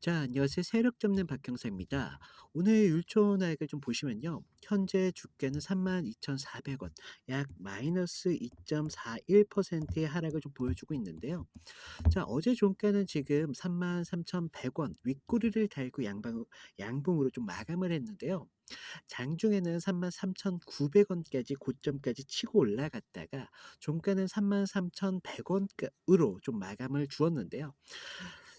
자, 안녕하세요. 세력 잡는 박형사입니다. 오늘 율촌하액을 좀 보시면요. 현재 주가는 32,400원, 약 마이너스 2.41%의 하락을 좀 보여주고 있는데요. 자, 어제 종가는 지금 33,100원 윗꼬리를 달고 양봉으로 좀 마감을 했는데요. 장중에는 33,900원까지 고점까지 치고 올라갔다가 종가는 33,100원으로 좀 마감을 주었는데요.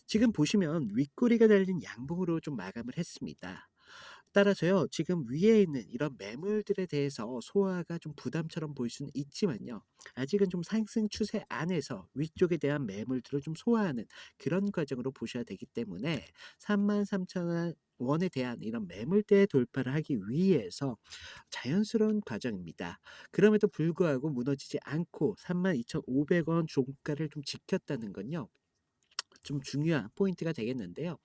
지금 보시면 윗꼬리가 달린 양봉으로 좀 마감을 했습니다. 따라서요, 지금 위에 있는 이런 매물들에 대해서 소화가 좀 부담처럼 보일 수는 있지만요. 아직은 좀 상승 추세 안에서 위쪽에 대한 매물들을 좀 소화하는 그런 과정으로 보셔야 되기 때문에 33,000원 원에 대한 이런 매물대 돌파를 하기 위해서 자연스러운 과정입니다. 그럼에도 불구하고 무너지지 않고 32,500원 종가를 좀 지켰다는 건요. 좀 중요한 포인트가 되겠는데요.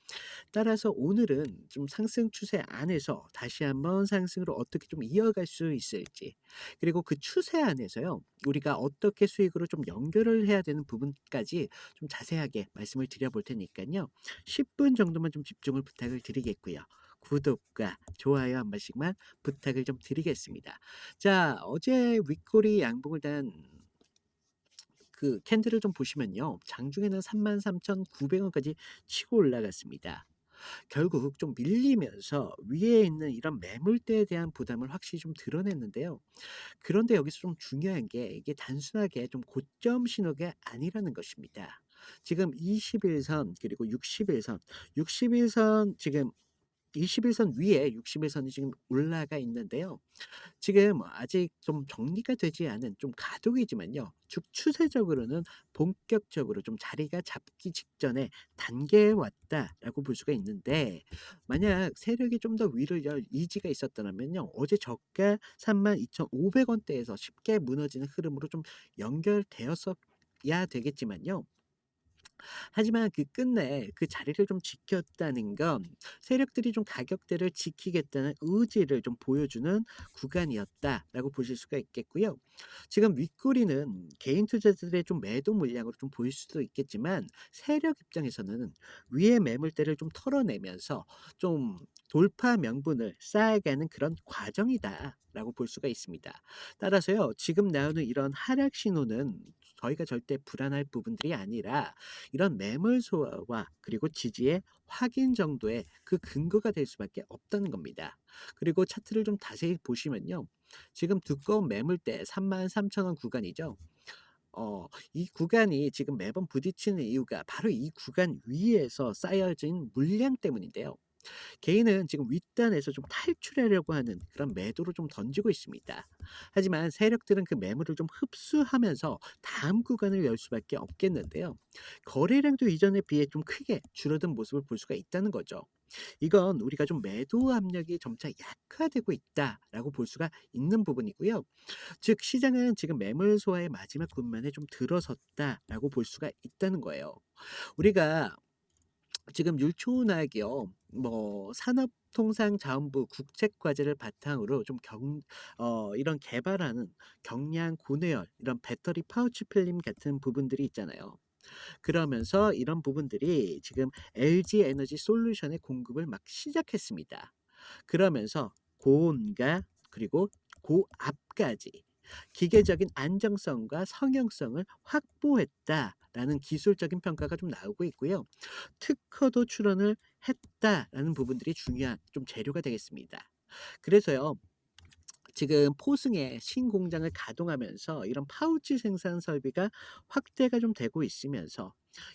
따라서 오늘은 좀 상승 추세 안에서 다시 한번 상승으로 어떻게 좀 이어갈 수 있을지, 그리고 그 추세 안에서요, 우리가 어떻게 수익으로 좀 연결을 해야 되는 부분까지 좀 자세하게 말씀을 드려볼 테니까요. 10분 정도만 좀 집중을 부탁을 드리겠고요. 구독과 좋아요 한 번씩만 부탁을 좀 드리겠습니다. 자, 어제 윗꼬리 양봉을 단 그 캔들을 좀 보시면요. 장중에는 33,900원까지 치고 올라갔습니다. 결국 좀 밀리면서 위에 있는 이런 매물대에 대한 부담을 확실히 좀 드러냈는데요. 그런데 여기서 좀 중요한 게 이게 단순하게 좀 고점 신호가 아니라는 것입니다. 지금 21선 그리고 61선, 61선 지금 21선 위에 61선이 지금 올라가 있는데요. 지금 아직 좀 정리가 되지 않은 좀 가독이지만요. 즉 추세적으로는 본격적으로 좀 자리가 잡기 직전에 단계에 왔다라고 볼 수가 있는데, 만약 세력이 좀 더 위를 열 의지가 있었더라면요. 어제 저가 32,500원대에서 쉽게 무너지는 흐름으로 좀 연결되었어야 되겠지만요. 하지만 그 끝내 그 자리를 좀 지켰다는 건 세력들이 좀 가격대를 지키겠다는 의지를 좀 보여주는 구간이었다라고 보실 수가 있겠고요. 지금 윗꼬리는 개인 투자자들의 좀 매도 물량으로 좀 보일 수도 있겠지만, 세력 입장에서는 위의 매물대를 좀 털어내면서 좀 돌파 명분을 쌓아가는 그런 과정이다라고 볼 수가 있습니다. 따라서요, 지금 나오는 이런 하락 신호는 저희가 절대 불안할 부분들이 아니라 이런 매물 소화와 그리고 지지의 확인 정도의 그 근거가 될 수밖에 없다는 겁니다. 그리고 차트를 좀 자세히 보시면요. 지금 두꺼운 매물대 33,000원 구간이죠. 이 구간이 지금 매번 부딪히는 이유가 바로 이 구간 위에서 쌓여진 물량 때문인데요. 개인은 지금 윗단에서 좀 탈출하려고 하는 그런 매도를 좀 던지고 있습니다. 하지만 세력들은 그 매물을 좀 흡수하면서 다음 구간을 열 수밖에 없겠는데요. 거래량도 이전에 비해 좀 크게 줄어든 모습을 볼 수가 있다는 거죠. 이건 우리가 좀 매도 압력이 점차 약화되고 있다라고 볼 수가 있는 부분이고요. 즉 시장은 지금 매물 소화의 마지막 군만에 좀 들어섰다라고 볼 수가 있다는 거예요. 우리가 지금 율초은학이요. 산업통상자원부 국책 과제를 바탕으로 좀 이런 개발하는 경량 고내열 이런 배터리 파우치 필름 같은 부분들이 있잖아요. 그러면서 이런 부분들이 지금 LG 에너지 솔루션의 공급을 막 시작했습니다. 그러면서 고온과 그리고 고압까지 기계적인 안정성과 성형성을 확보했다라는 기술적인 평가가 좀 나오고 있고요. 특허도 출원을 했다라는 부분들이 중요한 좀 재료가 되겠습니다. 그래서요. 지금 포승에 신공장을 가동하면서 이런 파우치 생산 설비가 확대가 좀 되고 있으면서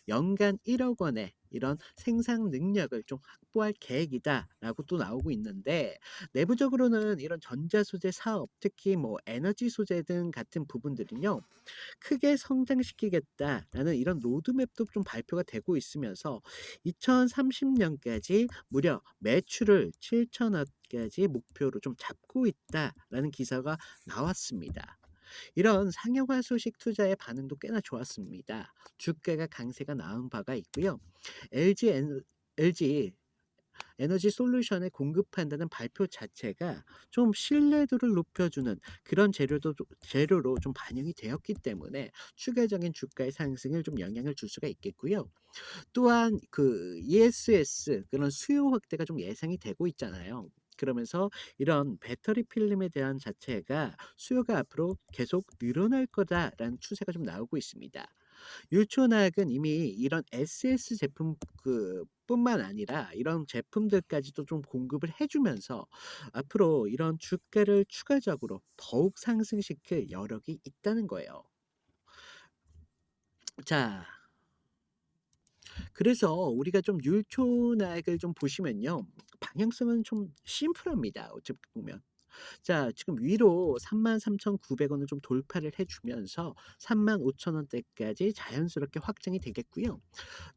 연간 1억 원의 이런 생산 능력을 좀 확보할 계획이다라고 또 나오고 있는데, 내부적으로는 이런 전자소재 사업, 특히 에너지 소재 등 같은 부분들은요. 크게 성장시키겠다라는 이런 로드맵도 좀 발표가 되고 있으면서 2030년까지 무려 매출을 7천억까지 목표로 좀 잡고 있다라는 기사가 나왔습니다. 이런 상용화 소식 투자의 반응도 꽤나 좋았습니다. 주가가 강세가 나온 바가 있고요. LG 에너지 솔루션을 공급한다는 발표 자체가 좀 신뢰도를 높여주는 그런 재료로 좀 반영이 되었기 때문에 추가적인 주가의 상승을 좀 영향을 줄 수가 있겠고요. 또한 그 ESS 그런 수요 확대가 좀 예상이 되고 있잖아요. 그러면서 이런 배터리 필름에 대한 자체가 수요가 앞으로 계속 늘어날 거다라는 추세가 좀 나오고 있습니다. 율촌학은 이미 이런 SS 제품 뿐만 아니라 이런 제품들까지도 좀 공급을 해 주면서 앞으로 이런 주가를 추가적으로 더욱 상승시킬 여력이 있다는 거예요. 자, 그래서 우리가 좀 율촌학을 좀 보시면요. 방향성은 좀 심플합니다, 어찌 보면. 자, 지금 위로 33,900 원을 좀 돌파를 해 주면서 35,000 원대까지 자연스럽게 확장이 되겠고요.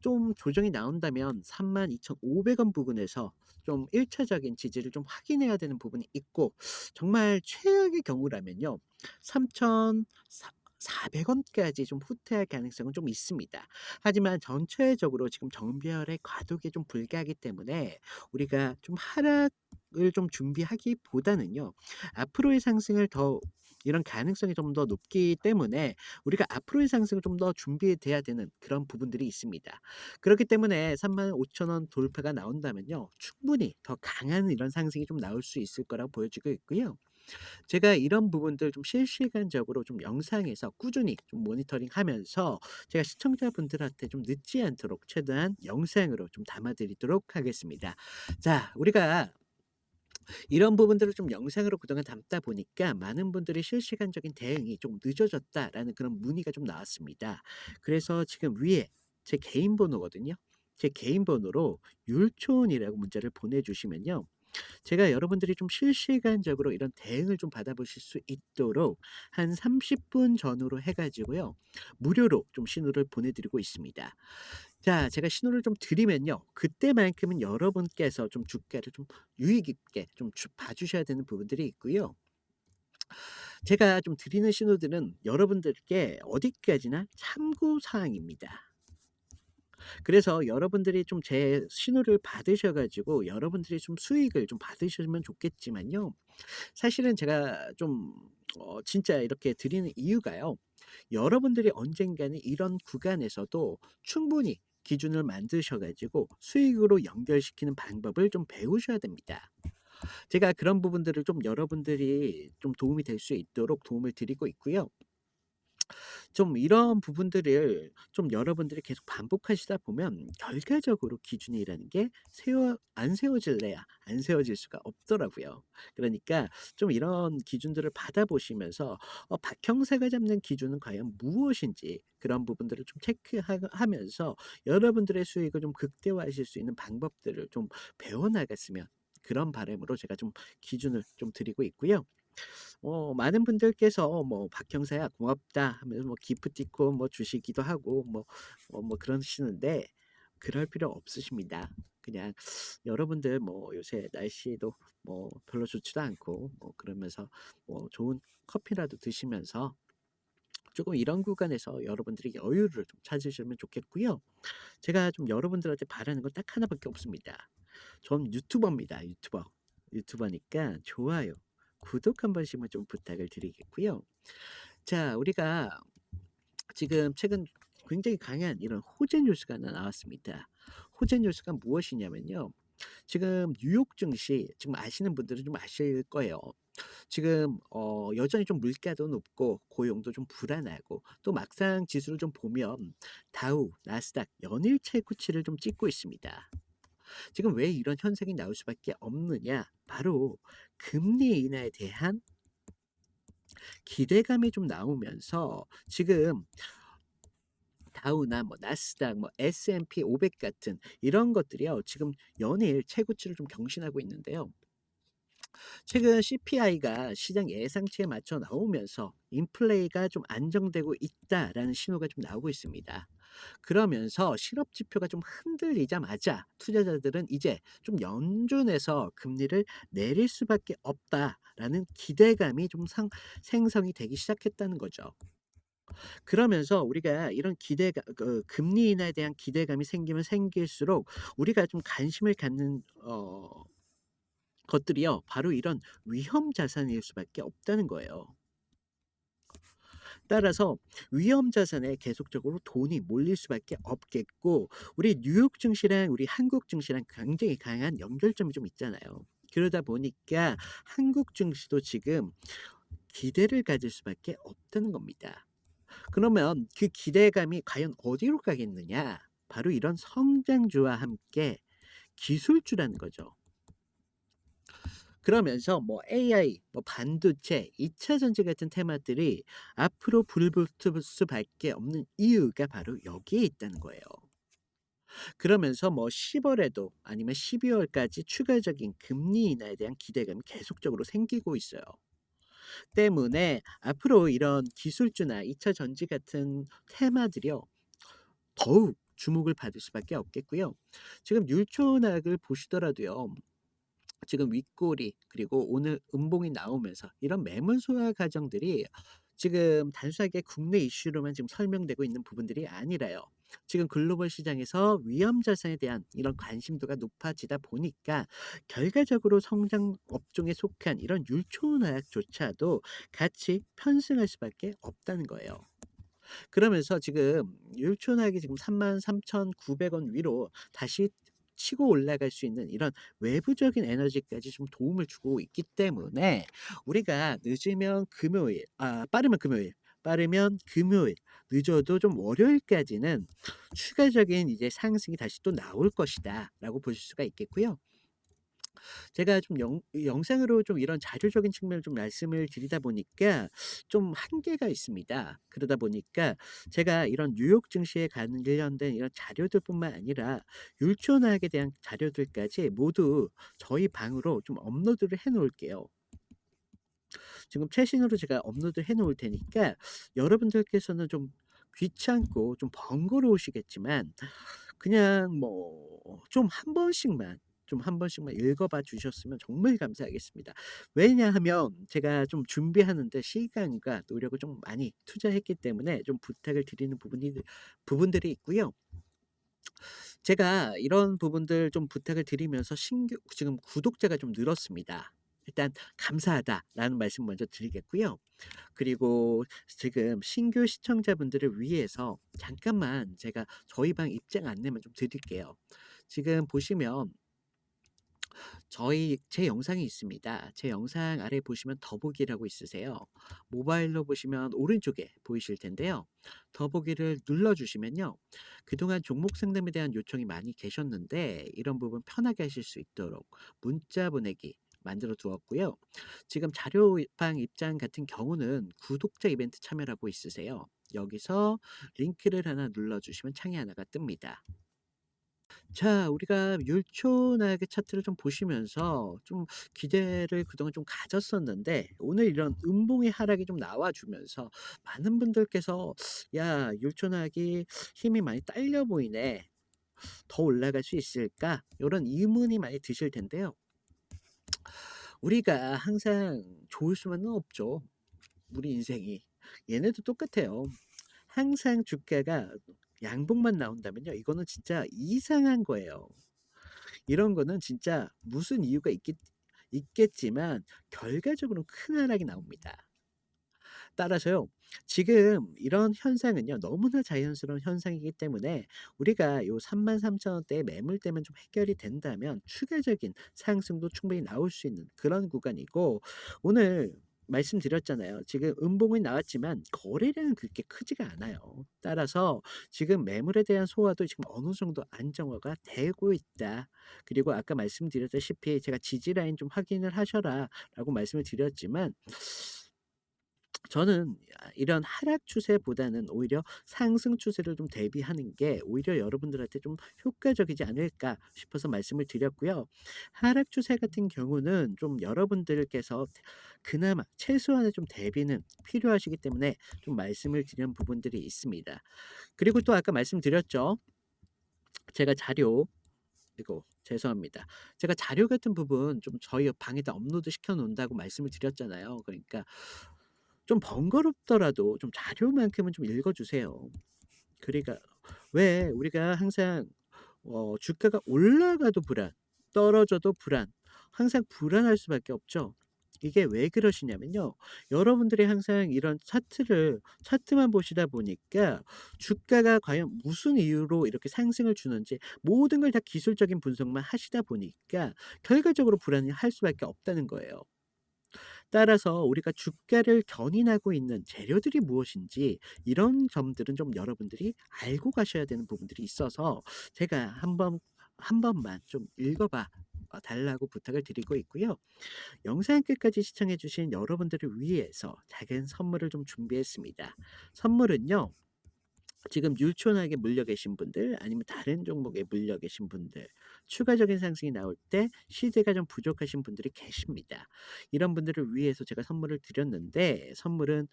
좀 조정이 나온다면 32,500원 부근에서 좀 1 차적인 지지를 좀 확인해야 되는 부분이 있고, 정말 최악의 경우라면요. 3,400 원까지 좀 후퇴할 가능성은 좀 있습니다. 하지만 전체적으로 지금 정배열의 과도기에 좀 불과하기 때문에 우리가 좀 하락을 좀 준비하기보다는요. 앞으로의 상승을 더 이런 가능성이 좀 더 높기 때문에 우리가 앞으로의 상승을 좀 더 준비돼야 되는 그런 부분들이 있습니다. 그렇기 때문에 35,000원 돌파가 나온다면요. 충분히 더 강한 이런 상승이 좀 나올 수 있을 거라고 보여지고 있고요. 제가 이런 부분들 좀 실시간적으로 좀 영상에서 꾸준히 좀 모니터링하면서 제가 시청자분들한테 좀 늦지 않도록 최대한 영상으로 좀 담아 드리도록 하겠습니다. 자, 우리가 이런 부분들을 좀 영상으로 그동안 담다 보니까 많은 분들이 "실시간적인 대응이 좀 늦어졌다."라는 그런 문의가 좀 나왔습니다. 그래서 지금 위에 제 개인 번호거든요. 제 개인 번호로 율촌이라고 문자를 보내주시면요. 제가 여러분들이 좀 실시간적으로 이런 대응을 좀 받아보실 수 있도록 한 30분 전후로 해 가지고요. 무료로 좀 신호를 보내드리고 있습니다. 자, 제가 신호를 좀 드리면요. 그때만큼은 여러분께서 좀 주가를 좀 유의 깊게 좀 봐 주셔야 되는 부분들이 있고요. 제가 좀 드리는 신호들은 여러분들께 어디까지나 참고 사항입니다. 그래서 여러분들이 좀 제 신호를 받으셔 가지고 여러분들이 좀 수익을 좀 받으시면 좋겠지만요. 사실은 제가 좀 진짜 이렇게 드리는 이유가요. 여러분들이 언젠가는 이런 구간에서도 충분히 기준을 만드셔 가지고 수익으로 연결시키는 방법을 좀 배우셔야 됩니다. 제가 그런 부분들을 좀 여러분들이 좀 도움이 될 수 있도록 도움을 드리고 있고요. 좀 이런 부분들을 좀 여러분들이 계속 반복하시다 보면 결과적으로 기준이라는 게 세워 안 세워질래야 안 세워질 수가 없더라고요. 그러니까 좀 이런 기준들을 받아보시면서 박 형사가 잡는 기준은 과연 무엇인지 그런 부분들을 좀 하면서 여러분들의 수익을 좀 극대화하실 수 있는 방법들을 좀 배워 나갔으면, 그런 바람으로 제가 좀 기준을 좀 드리고 있고요. 많은 분들께서 뭐 "박 형사야 고맙다." 하면서 뭐 기프티콘 뭐 주시기도 하고 뭐 그러시는데 그럴 필요 없으십니다. 그냥 여러분들 뭐 요새 날씨도 뭐 별로 좋지도 않고 뭐 그러면서 뭐 좋은 커피라도 드시면서 조금 이런 구간에서 여러분들이 여유를 좀 찾으시면 좋겠고요. 제가 좀 여러분들한테 바라는 건 딱 하나밖에 없습니다. 전 유튜버입니다, 유튜버. 유튜버니까 좋아요, 구독 한 번씩만 좀 부탁을 드리겠고요. 자, 우리가 지금 최근 굉장히 강한 이런 호재 뉴스가 하나 나왔습니다. 호재 뉴스가 무엇이냐면요. 지금 뉴욕 증시 지금 아시는 분들은 좀 아실 거예요. 지금 여전히 좀 물가도 높고 고용도 좀 불안하고 또 막상 지수를 좀 보면 다우, 나스닥 연일 최고치를 좀 찍고 있습니다. 지금 왜 이런 현상이 나올 수밖에 없느냐? 바로 금리 인하에 대한 기대감이 좀 나오면서 지금 다우나 뭐 나스닥 뭐 S&P 500 같은 이런 것들이요. 지금 연일 최고치를 좀 경신하고 있는데요. 최근 CPI가 시장 예상치에 맞춰 나오면서 인플레이가 좀 안정되고 있다라는 신호가 좀 나오고 있습니다. 그러면서 실업 지표가 좀 흔들리자마자 투자자들은 이제 좀 연준에서 금리를 내릴 수밖에 없다라는 기대감이 좀 생성이 되기 시작했다는 거죠. 그러면서 우리가 이런 기대가 금리 인하에 대한 기대감이 생기면 생길수록 우리가 좀 관심을 갖는 것들이요. 바로 이런 위험 자산일 수밖에 없다는 거예요. 따라서 위험 자산에 계속적으로 돈이 몰릴 수밖에 없겠고 우리 뉴욕 증시랑 우리 한국 증시랑 굉장히 강한 연결점이 좀 있잖아요. 그러다 보니까 한국 증시도 지금 기대를 가질 수밖에 없다는 겁니다. 그러면 그 기대감이 과연 어디로 가겠느냐? 바로 이런 성장주와 함께 기술주라는 거죠. 그러면서 뭐 AI, 뭐 반도체, 2차 전지 같은 테마들이 앞으로 불붙을 수밖에 없는 이유가 바로 여기에 있다는 거예요. 그러면서 뭐 10월에도 아니면 12월까지 추가적인 금리 인하에 대한 기대감이 계속적으로 생기고 있어요. 때문에 앞으로 이런 기술주나 2차 전지 같은 테마들이요. 더욱 주목을 받을 수밖에 없겠고요. 지금 율촌학을 보시더라도요. 지금 윗꼬리 그리고 오늘 음봉이 나오면서 이런 매물 소화 과정들이 지금 단순하게 국내 이슈로만 지금 설명되고 있는 부분들이 아니라요. 지금 글로벌 시장에서 위험 자산에 대한 이런 관심도가 높아지다 보니까 결과적으로 성장 업종에 속한 이런 율촌화약조차도 같이 편승할 수밖에 없다는 거예요. 그러면서 지금 율촌하게 지금 33,900원 위로 다시 치고 올라갈 수 있는 이런 외부적인 에너지까지 좀 도움을 주고 있기 때문에 우리가 늦으면 금요일, 빠르면 금요일, 빠르면 금요일, 늦어도 좀 월요일까지는 추가적인 이제 상승이 다시 또 나올 것이다라고 보실 수가 있겠고요. 제가 좀 영상으로 좀 이런 자료적인 측면을 좀 말씀을 드리다 보니까 좀 한계가 있습니다. 그러다 보니까 제가 이런 뉴욕 증시에 관련된 이런 자료들뿐만 아니라 율촌학에 대한 자료들까지 모두 저희 방으로 좀 업로드를 해 놓을게요. 지금 최신으로 제가 업로드 해 놓을 테니까 여러분들께서는 좀 귀찮고 좀 번거로우시겠지만 그냥 뭐 좀 한 번씩만 읽어봐 주셨으면 정말 감사하겠습니다. 왜냐하면 제가 좀 준비하는데 시간과 노력을 좀 많이 투자했기 때문에 좀 부탁을 드리는 부분들이 있고요. 제가 이런 부분들 좀 부탁을 드리면서 신규 지금 구독자가 좀 늘었습니다. 일단 "감사하다."라는 말씀 먼저 드리겠고요. 그리고 지금 신규 시청자분들을 위해서 잠깐만 제가 저희 방 입장 안내만 좀 드릴게요. 지금 보시면 제 영상이 있습니다. 제 영상 아래 보시면 더보기라고 있으세요. 모바일로 보시면 오른쪽에 보이실 텐데요. 더보기를 눌러주시면요. 그동안 종목 상담에 대한 요청이 많이 계셨는데 이런 부분 편하게 하실 수 있도록 문자 보내기 만들어 두었고요. 지금 자료방 입장 같은 경우는 구독자 이벤트 참여라고 있으세요. 여기서 링크를 하나 눌러주시면 창이 하나가 뜹니다. 자, 우리가 율촌하게 차트를 좀 보시면서 좀 기대를 그동안 좀 가졌었는데 오늘 이런 음봉의 하락이 좀 나와 주면서 많은 분들께서 "야, 율촌하기 힘이 많이 딸려 보이네. 더 올라갈 수 있을까?" 이런 의문이 많이 드실 텐데요. 우리가 항상 좋을 수만은 없죠, 우리 인생이. 얘네도 똑같아요. 항상 주가가 양봉만 나온다면요. 이거는 진짜 이상한 거예요. 이런 거는 진짜 무슨 이유가 있겠지만 결과적으로 큰 하락이 나옵니다. 따라서요. 지금 이런 현상은요. 너무나 자연스러운 현상이기 때문에 우리가 요 33,000원대의 매물대만 좀 해결이 된다면 추가적인 상승도 충분히 나올 수 있는 그런 구간이고 오늘 말씀드렸잖아요. 지금 음봉이 나왔지만 거래량은 그렇게 크지가 않아요. 따라서 지금 매물에 대한 소화도 지금 어느 정도 안정화가 되고 있다. 그리고 아까 말씀드렸다시피 제가 지지 라인 좀 확인을 하셔라라고 말씀을 드렸지만 저는 이런 하락 추세보다는 오히려 상승 추세를 좀 대비하는 게 오히려 여러분들한테 좀 효과적이지 않을까 싶어서 말씀을 드렸고요. 하락 추세 같은 경우는 좀 여러분들께서 그나마 최소한의 좀 대비는 필요하시기 때문에 좀 말씀을 드린 부분들이 있습니다. 그리고 또 아까 말씀드렸죠. 제가 자료 이거 죄송합니다. 제가 자료 같은 부분 좀 저희 방에다 업로드 시켜 놓는다고 말씀을 드렸잖아요. 그러니까 좀 번거롭더라도 좀 자료만큼은 좀 읽어 주세요. 그러니까 왜 우리가 항상 주가가 올라가도 불안, 떨어져도 불안, 항상 불안할 수밖에 없죠. 이게 왜 그러시냐면요. 여러분들이 항상 이런 차트만 보시다 보니까 주가가 과연 무슨 이유로 이렇게 상승을 주는지 모든 걸 다 기술적인 분석만 하시다 보니까 결과적으로 불안해할 수밖에 없다는 거예요. 따라서 우리가 주가를 견인하고 있는 재료들이 무엇인지 이런 점들은 좀 여러분들이 알고 가셔야 되는 부분들이 있어서 제가 한 번만 좀 읽어 봐 달라고 부탁을 드리고 있고요. 영상 끝까지 시청해 주신 여러분들을 위해서 작은 선물을 좀 준비했습니다. 선물은요. 지금 유초나게 물려 계신 분들 아니면 다른 종목에 물려 계신 분들 추가적인 상승이 나올 때 시세가 좀 부족하신 분들이 계십니다. 이런 분들을 위해서 제가 선물을 드렸는데 선물은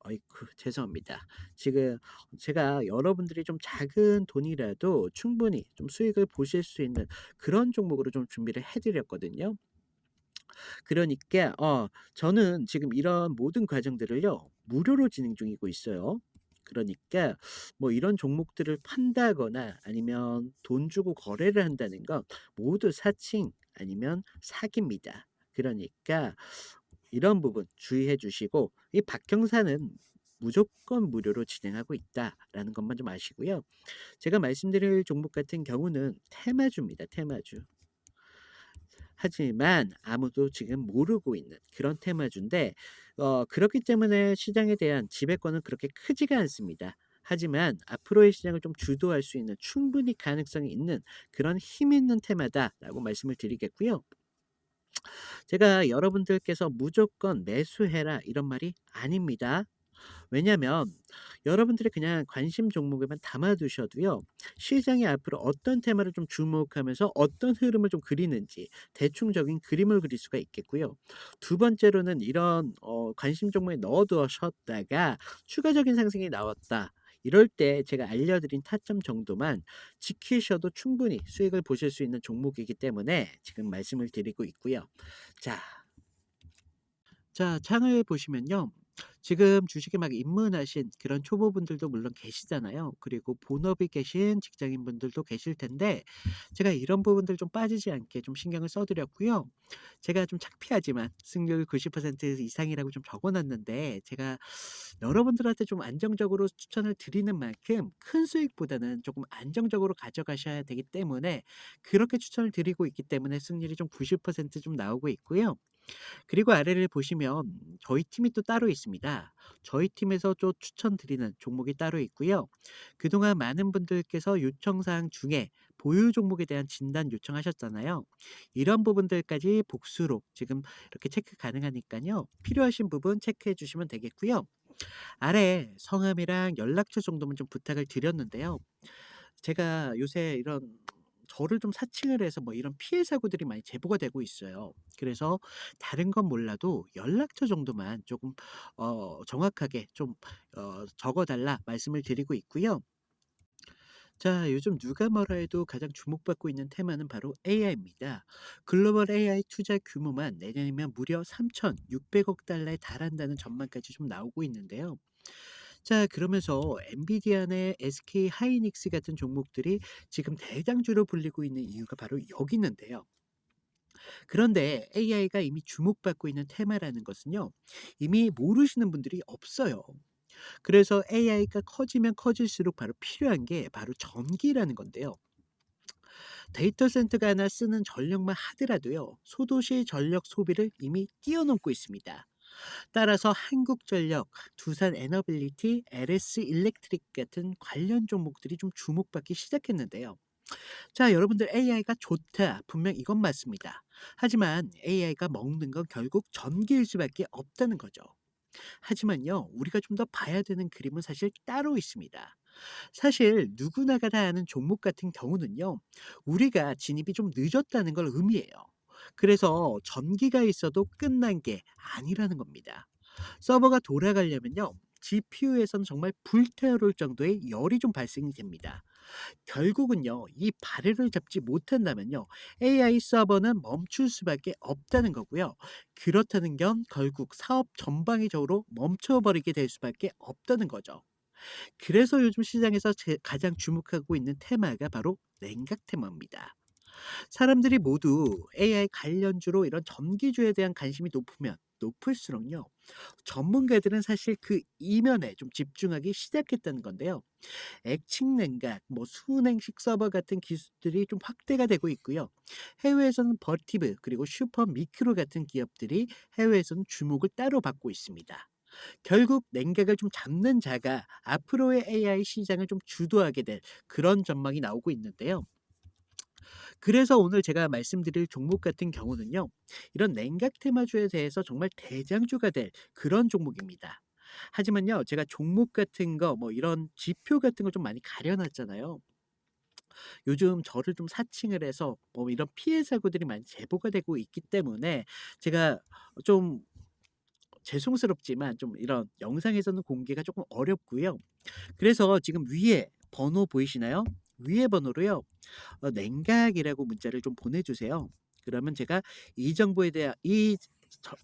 어이쿠 죄송합니다. 지금 제가 여러분들이 좀 작은 돈이라도 충분히 좀 수익을 보실 수 있는 그런 종목으로 좀 준비를 해 드렸거든요. 그러니까 저는 지금 이런 모든 과정들을요 무료로 진행 중이고 있어요. 그러니까 뭐 이런 종목들을 판다거나 아니면 돈 주고 거래를 한다는 건 모두 사칭 아니면 사기입니다. 그러니까 이런 부분 주의해 주시고 이 박형사는 무조건 무료로 진행하고 있다라는 것만 좀 아시고요. 제가 말씀드릴 종목 같은 경우는 테마주입니다. 테마주. 하지만 아무도 지금 모르고 있는 그런 테마주인데 그렇기 때문에 시장에 대한 지배권은 그렇게 크지가 않습니다. 하지만 앞으로의 시장을 좀 주도할 수 있는 충분히 가능성이 있는 그런 힘 있는 테마다라고 말씀을 드리겠고요. 제가 여러분들께서 무조건 매수해라 이런 말이 아닙니다. 왜냐면 여러분들이 그냥 관심 종목에만 담아 두셔도요. 시장이 앞으로 어떤 테마를 좀 주목하면서 어떤 흐름을 좀 그리는지 대충적인 그림을 그릴 수가 있겠고요. 두 번째로는 이런 관심 종목에 넣어 두셨다가 추가적인 상승이 나왔다. 이럴 때 제가 알려드린 타점 정도만 지키셔도 충분히 수익을 보실 수 있는 종목이기 때문에 지금 말씀을 드리고 있고요. 자, 창을 보시면요. 지금 주식에 막 입문하신 그런 초보분들도 물론 계시잖아요. 그리고 본업이 계신 직장인분들도 계실 텐데 제가 이런 부분들 좀 빠지지 않게 좀 신경을 써 드렸고요. 제가 좀 창피하지만 승률 90% 이상이라고 좀 적어 놨는데 제가 여러분들한테 좀 안정적으로 추천을 드리는 만큼 큰 수익보다는 조금 안정적으로 가져가셔야 되기 때문에 그렇게 추천을 드리고 있기 때문에 승률이 좀 90%좀 나오고 있고요. 그리고 아래를 보시면 저희 팀이 또 따로 있습니다. 저희 팀에서 또 추천드리는 종목이 따로 있고요. 그동안 많은 분들께서 요청사항 중에 보유 종목에 대한 진단 요청하셨잖아요. 이런 부분들까지 복수로 지금 이렇게 체크 가능하니까요. 필요하신 부분 체크해 주시면 되겠고요. 아래 성함이랑 연락처 정도만 좀 부탁을 드렸는데요. 제가 요새 이런 저를 좀 사칭을 해서 뭐 이런 피해 사고들이 많이 제보가 되고 있어요. 그래서 다른 건 몰라도 연락처 정도만 조금 정확하게 좀 적어 달라 말씀을 드리고 있고요. 자, 요즘 누가 뭐라 해도 가장 주목받고 있는 테마는 바로 AI입니다. 글로벌 AI 투자 규모만 내년이면 무려 3,600억 달러에 달한다는 전망까지 좀 나오고 있는데요. 자, 그러면서 엔비디아나 SK 하이닉스 같은 종목들이 지금 대장주로 불리고 있는 이유가 바로 여기 있는데요. 그런데 AI가 이미 주목받고 있는 테마라는 것은요. 이미 모르시는 분들이 없어요. 그래서 AI가 커지면 커질수록 바로 필요한 게 바로 전기라는 건데요. 데이터 센터가 하나 쓰는 전력만 하더라도요. 소도시 전력 소비를 이미 뛰어넘고 있습니다. 따라서 한국전력, 두산에너빌리티, LS 일렉트릭 같은 관련 종목들이 좀 주목받기 시작했는데요. 자, 여러분들 AI가 좋다. 분명 이건 맞습니다. 하지만 AI가 먹는 건 결국 전기일 수밖에 없다는 거죠. 하지만요, 우리가 좀 더 봐야 되는 그림은 사실 따로 있습니다. 사실 누구나가 다 아는 종목 같은 경우는요. 우리가 진입이 좀 늦었다는 걸 의미해요. 그래서 전기가 있어도 끝난 게 아니라는 겁니다. 서버가 돌아가려면요. GPU에서는 정말 불태워올 정도의 열이 좀 발생이 됩니다. 결국은요, 이 발열을 잡지 못한다면요, AI 서버는 멈출 수밖에 없다는 거고요. 그렇다는 건 결국 사업 전방위적으로 멈춰버리게 될 수밖에 없다는 거죠. 그래서 요즘 시장에서 가장 주목하고 있는 테마가 바로 냉각 테마입니다. 사람들이 모두 AI 관련주로 이런 전기주에 대한 관심이 높으면 높을수록요, 전문가들은 사실 그 이면에 좀 집중하기 시작했다는 건데요. 액침 냉각, 수냉식 서버 같은 기술들이 좀 확대가 되고 있고요. 해외에서는 버티브 그리고 슈퍼 미크로 같은 기업들이 해외에서는 주목을 따로 받고 있습니다. 결국 냉각을 좀 잡는 자가 앞으로의 AI 시장을 좀 주도하게 될 그런 전망이 나오고 있는데요. 그래서 오늘 제가 말씀드릴 종목 같은 경우는요, 이런 냉각 테마주에 대해서 정말 대장주가 될 그런 종목입니다. 하지만요, 제가 종목 같은 거, 이런 지표 같은 거 좀 많이 가려놨잖아요. 요즘 저를 좀 사칭을 해서 이런 피해 사고들이 많이 제보가 되고 있기 때문에 제가 좀 죄송스럽지만 좀 이런 영상에서는 공개가 조금 어렵고요. 그래서 지금 위에 번호 보이시나요? 위에 번호로요. 냉각이라고 문자를 좀 보내주세요. 그러면 제가 이 정보에 대한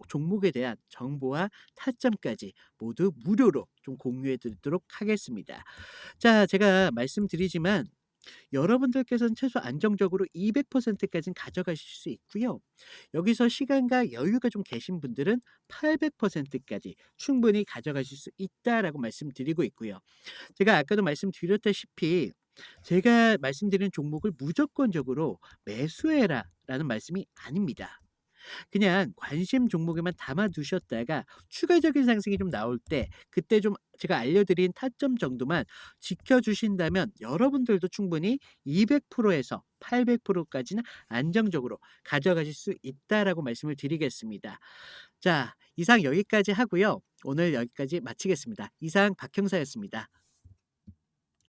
종목에 대한 정보와 타점까지 모두 무료로 좀 공유해 드리도록 하겠습니다. 자, 제가 말씀드리지만 여러분들께서는 최소 안정적으로 200%까지는 가져가실 수 있고요. 여기서 시간과 여유가 좀 계신 분들은 800%까지 충분히 가져가실 수 있다라고 말씀드리고 있고요. 제가 아까도 말씀드렸다시피 제가 말씀드리는 종목을 무조건적으로 매수해라라는 말씀이 아닙니다. 그냥 관심 종목에만 담아 두셨다가 추가적인 상승이 좀 나올 때 그때 좀 제가 알려드린 타점 정도만 지켜주신다면 여러분들도 충분히 200%에서 800%까지는 안정적으로 가져가실 수 있다라고 말씀을 드리겠습니다. 자, 이상 여기까지 하고요. 오늘 여기까지 마치겠습니다. 이상 박형사였습니다.